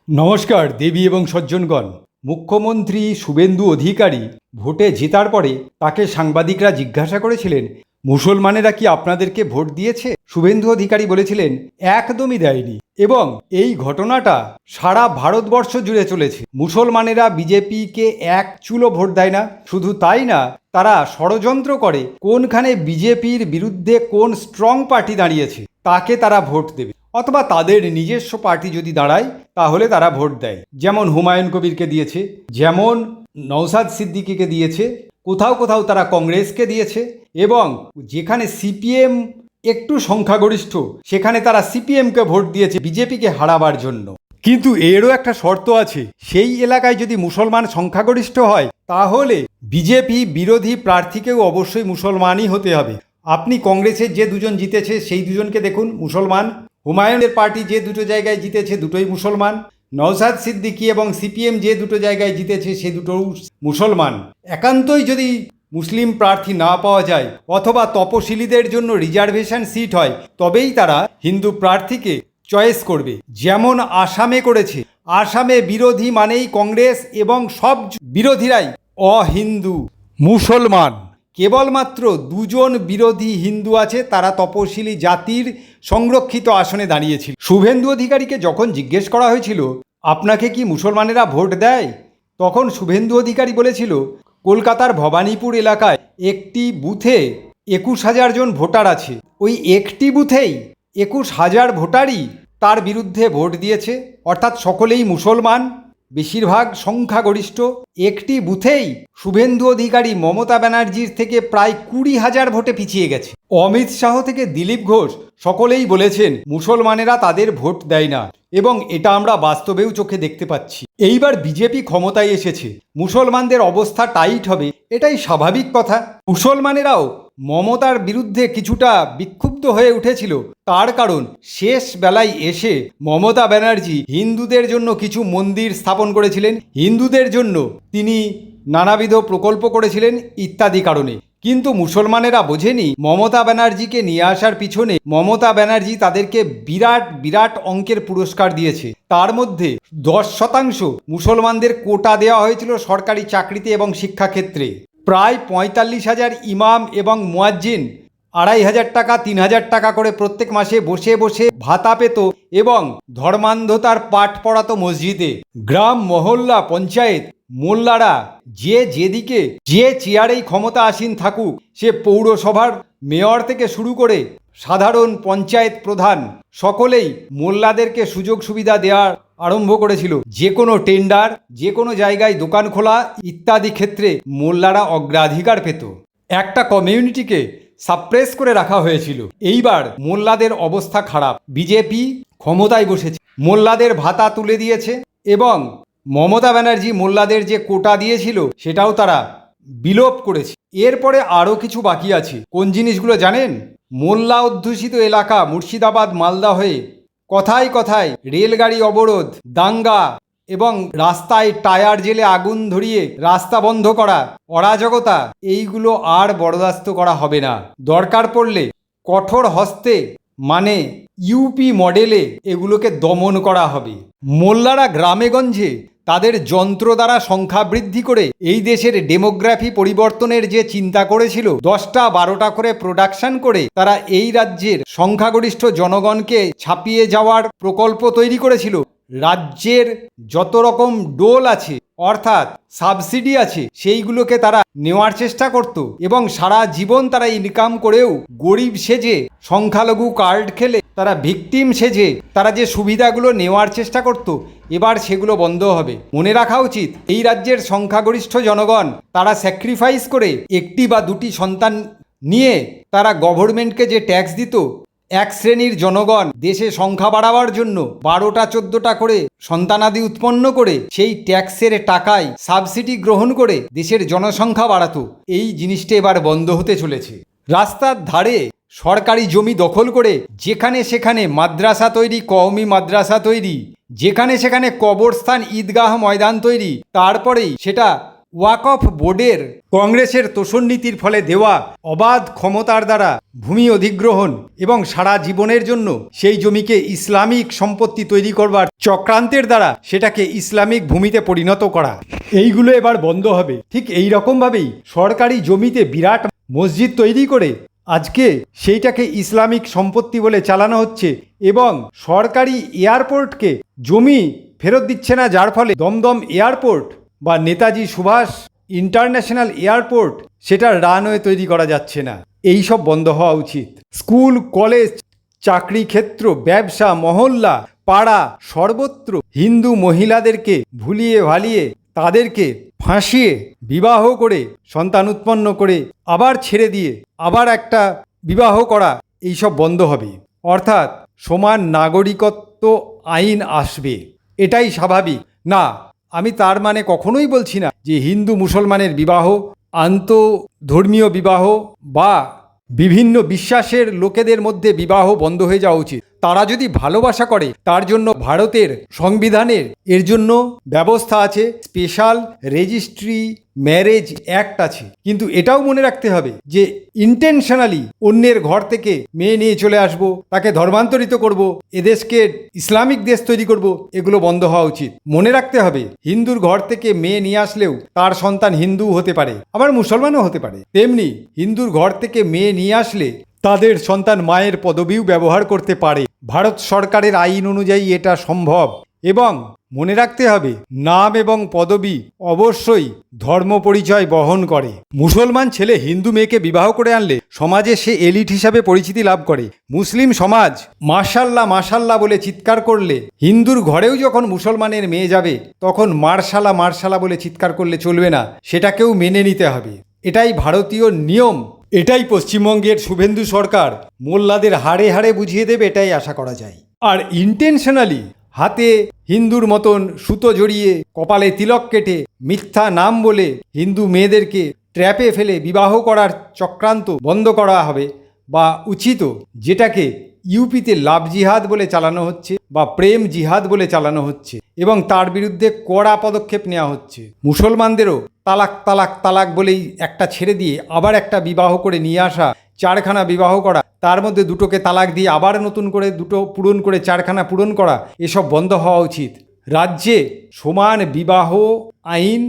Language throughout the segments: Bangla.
নমস্কার দেবী এবং সজ্জনগণ। মুখ্যমন্ত্রী শুভেন্দু অধিকারী ভোটে জেতার পরে তাকে সাংবাদিকরা জিজ্ঞাসা করেছিলেন, মুসলমানেরা কি আপনাদেরকে ভোট দিয়েছে? শুভেন্দু অধিকারী বলেছিলেন, একদমই দেয়নি। এবং এই ঘটনাটা সারা ভারতবর্ষ জুড়ে চলেছে। মুসলমানেরা বিজেপিকে এক চুলো ভোট দেয় না। শুধু তাই না, তারা ষড়যন্ত্র করে কোনখানে বিজেপির বিরুদ্ধে কোন স্ট্রং পার্টি দাঁড়িয়েছে তাকে তারা ভোট দেবে, অথবা তাদের নিজস্ব পার্টি যদি দাঁড়ায় তাহলে তারা ভোট দেয়। যেমন হুমায়ুন কবিরকে দিয়েছে, যেমন নওশাদ সিদ্দিকীকে দিয়েছে, কোথাও কোথাও তারা কংগ্রেসকে দিয়েছে, এবং যেখানে সিপিএম একটু সংখ্যাগরিষ্ঠ সেখানে তারা সিপিএমকে ভোট দিয়েছে বিজেপিকে হারাবার জন্য। কিন্তু এরও একটা শর্ত আছে, সেই এলাকায় যদি মুসলমান সংখ্যাগরিষ্ঠ হয় তাহলে বিজেপি বিরোধী প্রার্থীকেও অবশ্যই মুসলমানই হতে হবে। আপনি কংগ্রেসের যে দুজন জিতেছে সেই দুজনকে দেখুন, মুসলমান। হুমায়ুনের পার্টি যে দুটো জায়গায় জিতেছে দুটোই মুসলমান। নওশাদ সিদ্দিকী এবং সিপিএম যে দুটো জায়গায় জিতেছে সে দুটোও মুসলমান। একান্তই যদি মুসলিম প্রার্থী না পাওয়া যায় অথবা তপশিলীদের জন্য রিজার্ভেশন সিট হয় তবেই তারা হিন্দু প্রার্থীকে চয়েস করবে, যেমন আসামে করেছে। আসামে বিরোধী মানেই কংগ্রেস এবং সব বিরোধীরাই অহিন্দু মুসলমান। কেবলমাত্র দুজন বিরোধী হিন্দু আছে, তারা তপশিলি জাতির সংরক্ষিত আসনে দাঁড়িয়েছিল। শুভেন্দু অধিকারীকে যখন জিজ্ঞেস করা হয়েছিল আপনাকে কি মুসলমানেরা ভোট দেয়, তখন শুভেন্দু অধিকারী বলেছিল কলকাতার ভবানীপুর এলাকায় একটি বুথে 21,000 জন ভোটার আছে, ওই একটি বুথেই 21,000 ভোটারই তার বিরুদ্ধে ভোট দিয়েছে, অর্থাৎ সকলেই মুসলমান, বেশিরভাগ সংখ্যাগরিষ্ঠ। একটি বুথেই শুভেন্দু অধিকারী মমতা ব্যানার্জির থেকে প্রায় 20,000 ভোটে পিছিয়ে গেছে। অমিত শাহ থেকে দিলীপ ঘোষ সকলেই বলেছেন মুসলমানেরা তাদের ভোট দেয় না, এবং এটা আমরা বাস্তবেও চোখে দেখতে পাচ্ছি। এইবার বিজেপি ক্ষমতায় এসেছে, মুসলমানদের অবস্থা টাইট হবে, এটাই স্বাভাবিক কথা। মুসলমানেরাও মমতার বিরুদ্ধে কিছুটা বিক্ষুব্ধ হয়ে উঠেছিল, তার কারণ শেষ বেলায় এসে মমতা ব্যানার্জি হিন্দুদের জন্য কিছু মন্দির স্থাপন করেছিলেন, হিন্দুদের জন্য তিনি নানাবিধ প্রকল্প করেছিলেন ইত্যাদি কারণে। কিন্তু মুসলমানেরা বোঝেনি মমতা ব্যানার্জিকে নিয়ে আসার পিছনে মমতা ব্যানার্জি তাদেরকে বিরাট বিরাট অঙ্কের পুরস্কার দিয়েছে। তার মধ্যে 10% মুসলমানদের কোটা দেওয়া হয়েছিল সরকারি চাকরিতে এবং শিক্ষাক্ষেত্রে। প্রায় 45,000 ইমাম এবং মুয়াজ্জিন 2,500 টাকা 3,000 টাকা করে প্রত্যেক মাসে বসে বসে ভাতা পেত এবং ধর্মান্ধতার পাঠ পড়াতো মসজিদে। গ্রাম মহল্লা পঞ্চায়েত মোল্লারা যে যেদিকে যে চেয়ারেই ক্ষমতা আসীন থাকুক, সে পৌরসভার মেয়র থেকে শুরু করে সাধারণ পঞ্চায়েত প্রধান সকলেই মোল্লাদেরকে সুযোগ সুবিধা দেওয়ার আরম্ভ করেছিল। যে কোনো টেন্ডার, যে কোনো জায়গায় দোকান খোলা ইত্যাদি ক্ষেত্রে মোল্লারা অগ্রাধিকার পেত। একটা কমিউনিটিকে সাপ্রেস করে রাখা হয়েছিল। এইবার মোল্লাদের অবস্থা খারাপ, বিজেপি ক্ষমতায় বসেছে, মোল্লাদের ভাতা তুলে দিয়েছে এবং মমতা ব্যানার্জি মোল্লাদের যে কোটা দিয়েছিল সেটাও তারা বিলোপ করেছে। এরপরে আরও কিছু বাকি আছে। কোন জিনিসগুলো জানেন? মোল্লা অধ্যুষিত এলাকা মুর্শিদাবাদ মালদা হয়ে কথায় কথায় রেলগাড়ি অবরোধ, দাঙ্গা এবং রাস্তায় টায়ার জেলে আগুন ধরিয়ে রাস্তা বন্ধ করা, অরাজকতা, এইগুলো আর বরদাস্ত করা হবে না। দরকার পড়লে কঠোর হস্তে মানে ইউপি মডেলে এগুলোকে দমন করা হবে। মোল্লারা গ্রামেগঞ্জে তাদের যন্ত্র দ্বারা সংখ্যা বৃদ্ধি করে এই দেশের ডেমোগ্রাফি পরিবর্তনের যে চিন্তা করেছিল, 10টা 12টা করে প্রোডাকশন করে তারা এই রাজ্যের সংখ্যাগরিষ্ঠ জনগণকে ছাপিয়ে যাওয়ার প্রকল্প তৈরি করেছিল। রাজ্যের যত রকম ডোল আছে অর্থাৎ সাবসিডি আছে সেইগুলোকে তারা নেওয়ার চেষ্টা করত এবং সারা জীবন তারা ইনকাম করেও গরিব সেজে, সংখ্যালঘু কার্ড খেলে তারা ভিকটিম সেজে তারা যে সুবিধাগুলো নেওয়ার চেষ্টা করত, এবার সেগুলো বন্ধ হবে। মনে রাখা উচিত এই রাজ্যের সংখ্যাগরিষ্ঠ জনগণ তারা স্যাক্রিফাইস করে একটি বা দুটি সন্তান নিয়ে তারা গভর্নমেন্টকে যে ট্যাক্স দিত, এক শ্রেণীর জনগণ দেশে সংখ্যা বাড়াবার জন্য 12টা 14টা করে সন্তানাদি উৎপন্ন করে সেই ট্যাক্সের টাকায় সাবসিডি গ্রহণ করে দেশের জনসংখ্যা বাড়াতো। এই জিনিসটা এবার বন্ধ হতে চলেছে। রাস্তার ধারে সরকারি জমি দখল করে যেখানে সেখানে মাদ্রাসা তৈরি, কওমি মাদ্রাসা তৈরি, যেখানে সেখানে কবরস্থান, ঈদগাহ ময়দান তৈরি, তারপরেই সেটা ওয়াকফ বোর্ডের কংগ্রেসের তোষণ নীতির ফলে দেওয়া অবাধ ক্ষমতার দ্বারা ভূমি অধিগ্রহণ এবং সারা জীবনের জন্য সেই জমিকে ইসলামিক সম্পত্তি তৈরি করবার চক্রান্তের দ্বারা সেটাকে ইসলামিক ভূমিতে পরিণত করা, এইগুলো এবার বন্ধ হবে। ঠিক এই রকমভাবেই সরকারি জমিতে বিরাট মসজিদ তৈরি করে আজকে সেইটাকে ইসলামিক সম্পত্তি বলে চালানো হচ্ছে এবং সরকারি এয়ারপোর্টকে জমি ফেরত দিচ্ছে না, যার ফলে দমদম এয়ারপোর্ট বা নেতাজি সুভাষ ইন্টারন্যাশনাল এয়ারপোর্ট সেটার রানওয়ে তৈরি করা যাচ্ছে না। এই সব বন্ধ হওয়া উচিত। স্কুল, কলেজ, চাকরি ক্ষেত্র, ব্যবসা, মহল্লা, পাড়া সর্বত্র হিন্দু মহিলাদেরকে ভুলিয়ে ভালিয়ে তাদেরকে ফাঁসিয়ে বিবাহ করে সন্তান উৎপন্ন করে আবার ছেড়ে দিয়ে আবার একটা বিবাহ করা, এইসব বন্ধ হবে। অর্থাৎ সমান নাগরিকত্ব আইন আসবে, এটাই স্বাভাবিক। না, আমি তার মানে কখনোই বলছি না যে হিন্দু মুসলমানের বিবাহ, আন্তঃধর্মীয় বিবাহ বা বিভিন্ন বিশ্বাসের লোকেদের মধ্যে বিবাহ বন্ধ হয়ে যাওয়া উচিত। তারা যদি ভালোবাসা করে তার জন্য ভারতের সংবিধানের এর জন্য ব্যবস্থা আছে, স্পেশাল রেজিস্ট্রি ম্যারেজ অ্যাক্ট আছে। কিন্তু এটাও মনে রাখতে হবে যে ইন্টেনশনালি অন্যের ঘর থেকে মেয়ে নিয়ে চলে আসব, তাকে ধর্মান্তরিত করব, এদেশকে ইসলামিক দেশ তৈরি করব, এগুলো বন্ধ হওয়া উচিত। মনে রাখতে হবে হিন্দুর ঘর থেকে মেয়ে নিয়ে আসলেও তার সন্তান হিন্দু হতে পারে, আবার মুসলমানও হতে পারে। তেমনি হিন্দুর ঘর থেকে মেয়ে নিয়ে আসলে তাদের সন্তান মায়ের পদবিও ব্যবহার করতে পারে। ভারত সরকারের আইন অনুযায়ী এটা সম্ভব। এবং মনে রাখতে হবে নাম এবং পদবি অবশ্যই ধর্ম পরিচয় বহন করে। মুসলমান ছেলে হিন্দু মেয়েকে বিবাহ করে আনলে সমাজে সে এলিট হিসাবে পরিচিতি লাভ করে। মুসলিম সমাজ মাশাল্লাহ মাশাল্লাহ বলে চিৎকার করলে হিন্দুর ঘরেও যখন মুসলমানের মেয়ে যাবে তখন মার্শালা মার্শালা বলে চিৎকার করলে চলবে না, সেটাকেও মেনে নিতে হবে। এটাই ভারতীয় নিয়ম। এটাই পশ্চিমবঙ্গের শুভেন্দু সরকার মোল্লাদের হাড়ে হাড়ে বুঝিয়ে দেবে, এটাই আশা করা যায়। আর ইন্টেনশনালি হাতে হিন্দুর মতন সুতো জড়িয়ে কপালে তিলক কেটে মিথ্যা নাম বলে হিন্দু মেয়েদেরকে ট্র্যাপে ফেলে বিবাহ করার চক্রান্ত বন্ধ করা হবে বা উচিত, যেটাকে ইউপিতে লাভ জিহাদ বলে চালানো হচ্ছে বা প্রেম জিহাদ বলে চালানো হচ্ছে এবং তার বিরুদ্ধে কড়া পদক্ষেপ নেওয়া হচ্ছে। মুসলমানদেরও তালাক তালাক তালাক বলেই একটা ছেড়ে দিয়ে আবার একটা বিবাহ করে নিয়ে আসা, চারখানা বিবাহ করা, তার মধ্যে দুটোকে তালাক দিয়ে আবার নতুন করে দুটো পূরণ করে চারখানা পূরণ করা, এসব বন্ধ হওয়া উচিত। রাজ্যে সমান বিবাহ আইন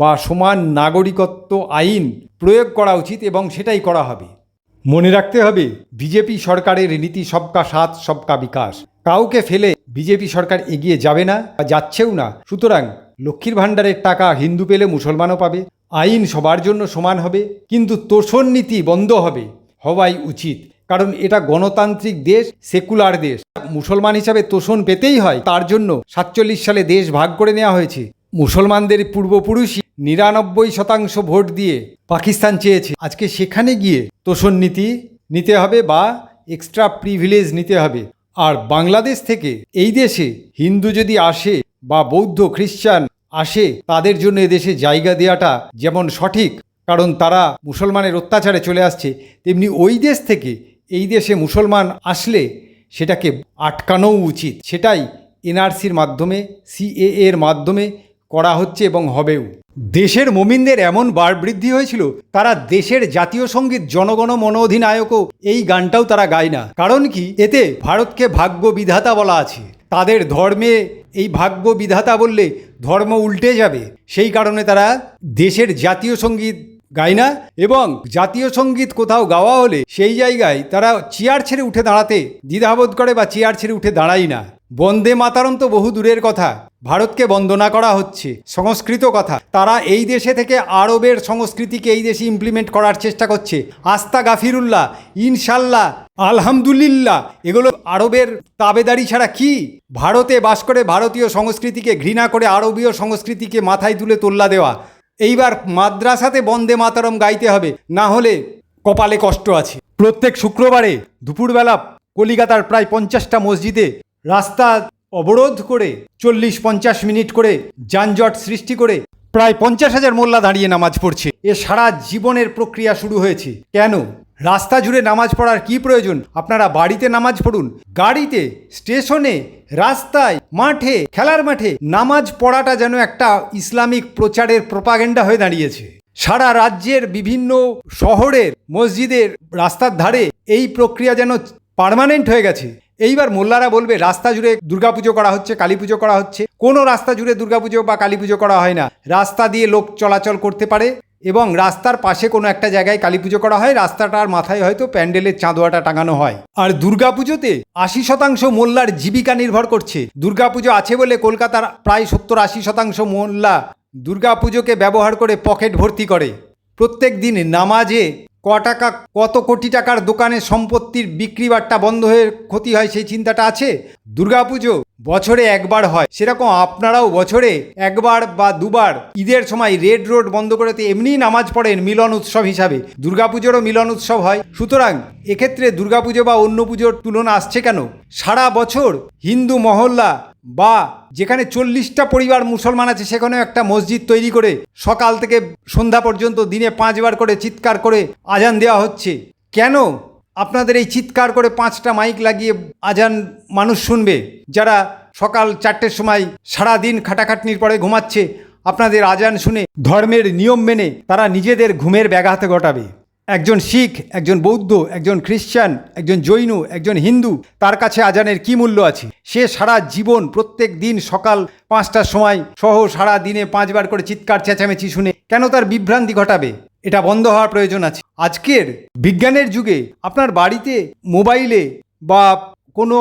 বা সমান নাগরিকত্ব আইন প্রয়োগ করা উচিত এবং সেটাই করা হবে। মনে রাখতে হবে বিজেপি সরকারের নীতি সবকা সাথ সবকা বিকাশ। কাউকে ফেলে বিজেপি সরকার এগিয়ে যাবে না, যাচ্ছেও না। সুতরাং লক্ষ্মীর ভাণ্ডারের টাকা হিন্দু পেলে মুসলমানও পাবে, আইন সবার জন্য সমান হবে, কিন্তু তোষণ নীতি বন্ধ হবে, হওয়াই উচিত। কারণ এটা গণতান্ত্রিক দেশ, সেকুলার দেশ। মুসলমান হিসাবে তোষণ পেতেই হয়, তার জন্য 47 সালে দেশ ভাগ করে নেওয়া হয়েছে। মুসলমানদের পূর্বপুরুষই 99% ভোট দিয়ে পাকিস্তান চেয়েছে। আজকে সেখানে গিয়ে তোষণ নীতি নিতে হবে বা এক্সট্রা প্রিভিলেজ নিতে হবে। আর বাংলাদেশ থেকে এই দেশে হিন্দু যদি আসে বা বৌদ্ধ খ্রিস্টান আসে, তাদের জন্য এদেশে জায়গা দেওয়াটা যেমন সঠিক, কারণ তারা মুসলমানের অত্যাচারে চলে আসছে, তেমনি ওই দেশ থেকে এই দেশে মুসলমান আসলে সেটাকে আটকানোও উচিত। সেটাই এনআরসির মাধ্যমে, সিএএ এর মাধ্যমে করা হচ্ছে এবং হবেও। দেশের মুমিনদের এমন বাড় বৃদ্ধি হয়েছিল, তারা দেশের জাতীয় সঙ্গীত জনগণ মন অধিনায়কও এই গানটাও তারা গায় না। কারণ কি? এতে ভারতকে ভাগ্য বিধাতা বলা আছে। তাদের ধর্মে এই ভাগ্য বিধাতা বললে ধর্ম উল্টে যাবে, সেই কারণে তারা দেশের জাতীয় সঙ্গীত গায় না। এবং জাতীয় সঙ্গীত কোথাও গাওয়া হলে সেই জায়গায় তারা চেয়ার ছেড়ে উঠে দাঁড়াতে দ্বিধাবোধ করে বা চেয়ার ছেড়ে উঠে দাঁড়ায় না। বন্দে মাতারম তো বহু দূরের কথা, ভারতকে বন্দনা করা হচ্ছে, সংস্কৃত কথা। তারা এই দেশে থেকে আরবের সংস্কৃতিকে এই দেশে ইমপ্লিমেন্ট করার চেষ্টা করছে। আস্তা গাফিরুল্লাহ, ইনশাল্লাহ, আলহামদুলিল্লাহ, এগুলো আরবের তাবেদারি ছাড়া কি? ভারতে বাস করে ভারতীয় সংস্কৃতিকে ঘৃণা করে আরবীয় সংস্কৃতিকে মাথায় তুলে তোল্লা দেওয়া। এইবার মাদ্রাসাতে বন্দে মাতারম গাইতে হবে, না হলে কপালে কষ্ট আছে। প্রত্যেক শুক্রবারে দুপুরবেলা কলিকাতার প্রায় 50টা মসজিদে রাস্তা অবরোধ করে 40-50 মিনিট করে যানজট সৃষ্টি করে প্রায় 50,000 মোল্লা দাঁড়িয়ে নামাজ পড়ছে। এ সারা জীবনের প্রক্রিয়া শুরু হয়েছে। কেন? রাস্তা জুড়ে নামাজ পড়ার কি প্রয়োজন? আপনারা বাড়িতে নামাজ পড়ুন। গাড়িতে, স্টেশনে, রাস্তায়, মাঠে, খেলার মাঠে নামাজ পড়াটা যেন একটা ইসলামিক প্রচারের প্রোপাগেন্ডা হয়ে দাঁড়িয়েছে। সারা রাজ্যের বিভিন্ন শহরের মসজিদের রাস্তার ধারে এই প্রক্রিয়া যেন পার্মানেন্ট হয়ে গেছে। এইবার মোল্লারা বলবে রাস্তা জুড়ে দুর্গাপুজো করা হচ্ছে, কালী পুজো করা হচ্ছে। কোনো রাস্তা জুড়ে দুর্গাপুজো বা কালী পুজো করা হয় না। রাস্তা দিয়ে লোক চলাচল করতে পারে এবং রাস্তার পাশে কোনো একটা জায়গায় কালী পুজো করা হয়, রাস্তাটার মাথায় হয়তো প্যান্ডেলের চাঁদোয়াটা টাঙানো হয়। আর দুর্গাপুজোতে 80% মোল্লার জীবিকা নির্ভর করছে। দুর্গাপুজো আছে বলে কলকাতার প্রায় 70-80% মোল্লা দুর্গাপুজোকে ব্যবহার করে পকেট ভর্তি করে। প্রত্যেক দিন নামাজে কত কোটি টাকার দোকানে সম্পত্তির বিক্রি বাট্টা বন্ধ হয়ে ক্ষতি হয় সেই চিন্তাটা আছে? দুর্গাপুজো বছরে একবার হয়, সেরকম আপনারাও বছরে একবার বা দুবার ঈদের সময় রেড রোড বন্ধ করে এমনিই নামাজ পড়েন মিলন উৎসব হিসাবে। দুর্গাপুজোরও মিলন উৎসব হয়। সুতরাং এক্ষেত্রে দুর্গাপুজো বা অন্য পুজোর তুলনা আসছে কেন? সারা বছর হিন্দু মহল্লা বা যেখানে 40টা পরিবার মুসলমান আছে সেখানেও একটা মসজিদ তৈরি করে সকাল থেকে সন্ধ্যা পর্যন্ত দিনে 5 বার করে চিৎকার করে আজান দেওয়া হচ্ছে। কেন আপনাদের এই চিৎকার করে 5টা মাইক লাগিয়ে আজান মানুষ শুনবে? যারা সকাল 4টের সময় সারাদিন খাটাখাটনির পরে ঘুমাচ্ছে, আপনাদের আজান শুনে ধর্মের নিয়ম মেনে তারা নিজেদের ঘুমের ব্যাঘাত ঘটাবে। একজন শিখ, একজন বৌদ্ধ, একজন খ্রিস্টান, একজন জৈন, একজন হিন্দু, তার কাছে আজানের কি মূল্য আছে? সে সারা জীবন প্রত্যেক দিন সকাল 5টার সময় সহ সারা দিনে 5 বার করে চিৎকার চেঁচামেচি শুনে কেন তার বিভ্রান্তি ঘটাবে? এটা বন্ধ হওয়ার প্রয়োজন আছে। আজকের বিজ্ঞানের যুগে আপনার বাড়িতে মোবাইলে বা কোনো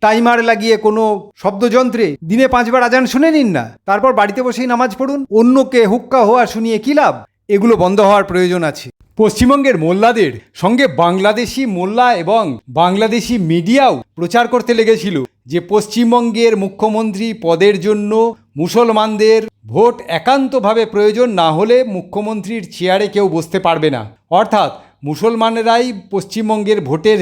টাইমার লাগিয়ে কোনো শব্দযন্ত্রে দিনে 5 বার আজান শুনে নিন না, তারপর বাড়িতে বসেই নামাজ পড়ুন। অন্যকে হুক্কা হওয়া শুনিয়ে কী লাভ? এগুলো বন্ধ হওয়ার প্রয়োজন আছে। পশ্চিমবঙ্গের মোল্লাদের সঙ্গে বাংলাদেশি মোল্লা এবং বাংলাদেশি মিডিয়াও প্রচার করতে লেগেছিল যে পশ্চিমবঙ্গের মুখ্যমন্ত্রী পদের জন্য মুসলমানদের ভোট একান্তভাবে প্রয়োজন, না হলে মুখ্যমন্ত্রীর চেয়ারে কেউ বসতে পারবে না। অর্থাৎ মুসলমানেরাই পশ্চিমবঙ্গের ভোটের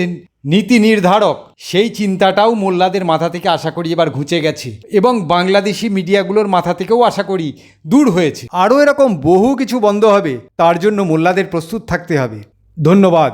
নীতি নির্ধারক। সেই চিন্তাটাও মোল্লাদের মাথা থেকে আশা করি এবার ঘুচে গেছে এবং বাংলাদেশি মিডিয়াগুলোর মাথা থেকেও আশা করি দূর হয়েছে। আরও এরকম বহু কিছু বন্ধ হবে, তার জন্য মোল্লাদের প্রস্তুত থাকতে হবে। ধন্যবাদ।